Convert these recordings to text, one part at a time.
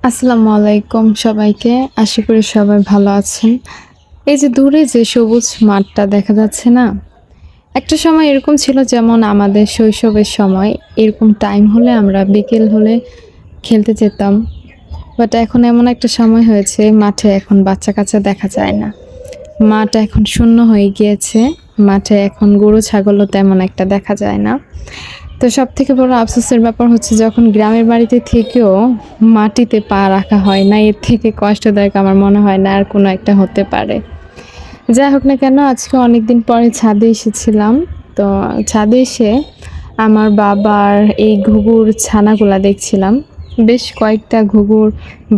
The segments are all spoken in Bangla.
আসসালামু আলাইকুম সবাইকে। আশা করি সবাই ভালো আছেন। এই যে দূরে যে সবুজ মাঠটা দেখা যাচ্ছে না? একটা সময় এরকম ছিল যেমন আমাদের শৈশবের সময় এরকম টাইম হলে আমরা বিকেল হলে খেলতে যেতাম। বাট এখন এমন একটা সময় হয়েছে মাঠে এখন বাচ্চা-কাচ্চা দেখা যায় না। মাঠ এখন শূন্য হয়ে গিয়েছে। মাঠে এখন গরু ছাগলও তেমন একটা দেখা যায় না। তো সবথেকে বড় আফসোসের ব্যাপার হচ্ছে যখন গ্রামের বাড়িতে থেকেও মাটিতে পা রাখা হয় না, এর থেকে কষ্টদায়ক আমার মনে হয় না আর কোনো একটা হতে পারে। যাই হোক না কেন আজকে অনেকদিন পরে ছাদে এসেছিলাম। তো ছাদে এসে আমার বাবার এই ঘুঘুর ছানাগুলা দেখছিলাম। বেশ কয়েকটা ঘুঘুর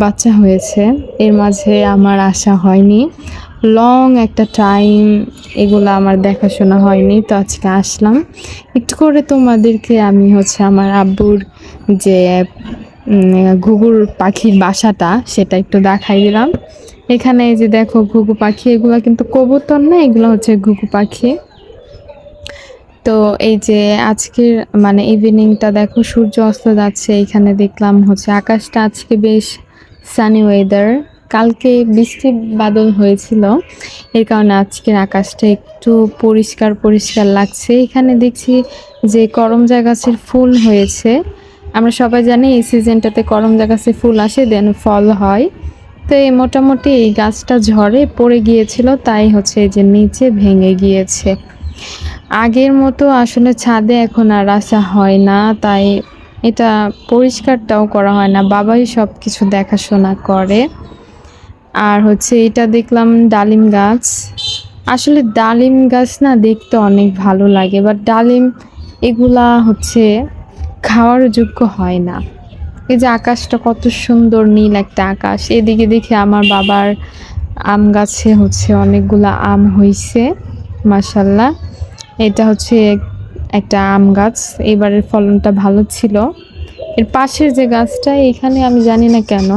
বাচ্চা হয়েছে। এর মাঝে আমার আসা হয়নি। লং একটা টাইম এগুলা আমার দেখাশোনা হয়নি। তো আজকে আসলাম। একটু করে তোমাদেরকে আমি আমার আব্বুর যে ঘুঘুর পাখির বাসাটা সেটা একটু দেখাই দিলাম। এখানে এই যে দেখো ঘুঘু পাখি, এগুলা কিন্তু কবুতর না, এগুলো হচ্ছে ঘুঘু পাখি। তো এই যে আজকের ইভিনিংটা দেখো সূর্য অস্ত যাচ্ছে। এখানে দেখলাম আকাশটা আজকে বেশ সানি ওয়েদার। কালকে বৃষ্টি বাদল হয়েছিল, এর কারণে আজকের আকাশটা একটু পরিষ্কার পরিষ্কার লাগছে। এখানে দেখছি যে করমজা গাছের ফুল হয়েছে। আমরা সবাই জানি এই সিজনটাতে করমজা গাছে ফুল আসে, দেন ফল হয়। তো এই মোটামুটি এই গাছটা ঝড়ে পড়ে গিয়েছিল, তাই এই যে নিচে ভেঙে গিয়েছে। আগের মতো আসলে ছাদে এখন আর আসা হয় না, তাই এটা পরিষ্কারটাও করা হয় না। বাবাই সব কিছু দেখাশোনা করে। আর এটা দেখলাম ডালিম গাছ। আসলে ডালিম গাছ না দেখতে অনেক ভালো লাগে, বাট ডালিম এগুলা খাওয়ার যোগ্য হয় না। এই যে আকাশটা কত সুন্দর নীল একটা আকাশ, এদিকে দেখে আমার বাবার আম গাছে অনেকগুলা আম হইছে মাশাল্লাহ। এটা একটা আম গাছ, এবারের ফলনটা ভালো ছিল। এর পাশের যে গাছটা, এখানে আমি জানি না কেন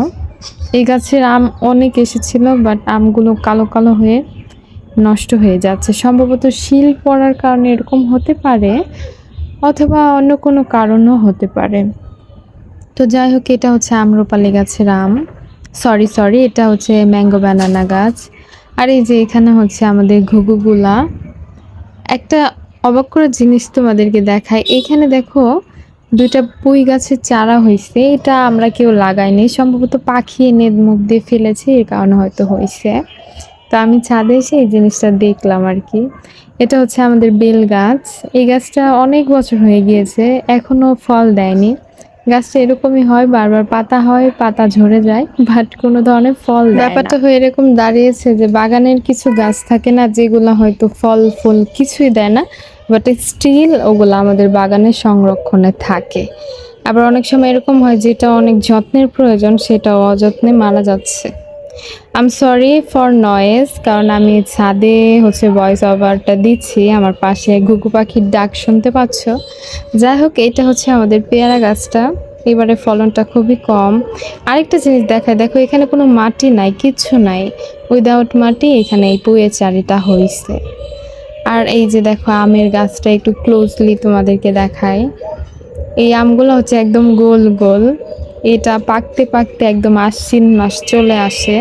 এই গাছের আম অনেক এসেছিল, বাট আমগুলো কালো কালো হয়ে নষ্ট হয়ে যাচ্ছে। সম্ভবত শিল পড়ার কারণে এরকম হতে পারে, অথবা অন্য কোনো কারণও হতে পারে। তো যাই হোক, এটা আম্রপালি গাছের আম। সরি এটা ম্যাঙ্গো ব্যানানা গাছ। আর এই যে এখানে আমাদের ঘুঘুগুলা। একটা অবাক করার জিনিস তোমাদেরকে দেখায়। এখানে দেখো দুইটা পুঁই গাছের চারা হয়েছে। এটা আমরা কেউ লাগাইনি, সম্ভবত পাখি এনে মুখ দিয়ে ফেলেছে, এর কারণে হয়তো হয়েছে। তো আমি ছাদে এসে এই জিনিসটা দেখলাম আর কি। এটা আমাদের বেল গাছ। এই গাছটা অনেক বছর হয়ে গিয়েছে, এখনো ফল দেয়নি। গাছটা এরকমই হয়, বারবার পাতা হয়, পাতা ঝরে যায়, বাট কোনো ধরনের ফল দেয় না। ব্যাপারটা হয়ে এরকম দাঁড়িয়েছে যে বাগানের কিছু গাছ থাকে না যেগুলো হয়তো ফল ফুল কিছুই দেয় না, বাট স্টিল ওগুলো আমাদের বাগানের সংরক্ষণে থাকে। আবার অনেক সময় এরকম হয় যেটা অনেক যত্নের প্রয়োজন সেটা অযত্নে মারা যাচ্ছে। আম সরি ফর নয়েজ, কারণ আমি ছাদে ভয়েস ওভারটা দিচ্ছি, আমার পাশে ঘুঘু পাখির ডাক শুনতে পাচ্ছ। যাই হোক, এটা আমাদের পেয়ারা গাছটা। এবারে ফলনটা খুবই কম। আরেকটা জিনিস দেখায়, দেখো এখানে কোনো মাটি নাই, কিচ্ছু নাই, উইদাউট মাটি এখানে এই পুয়ে চারিটা হয়েছে। আর এই যে দেখো আমের গাছটা একটু ক্লোজলি তোমাদেরকে দেখায়। এই আমগুলো একদম গোল গোল। এটা পাকতে পাকতে একদম আশ্বিন মাস চলে আসে।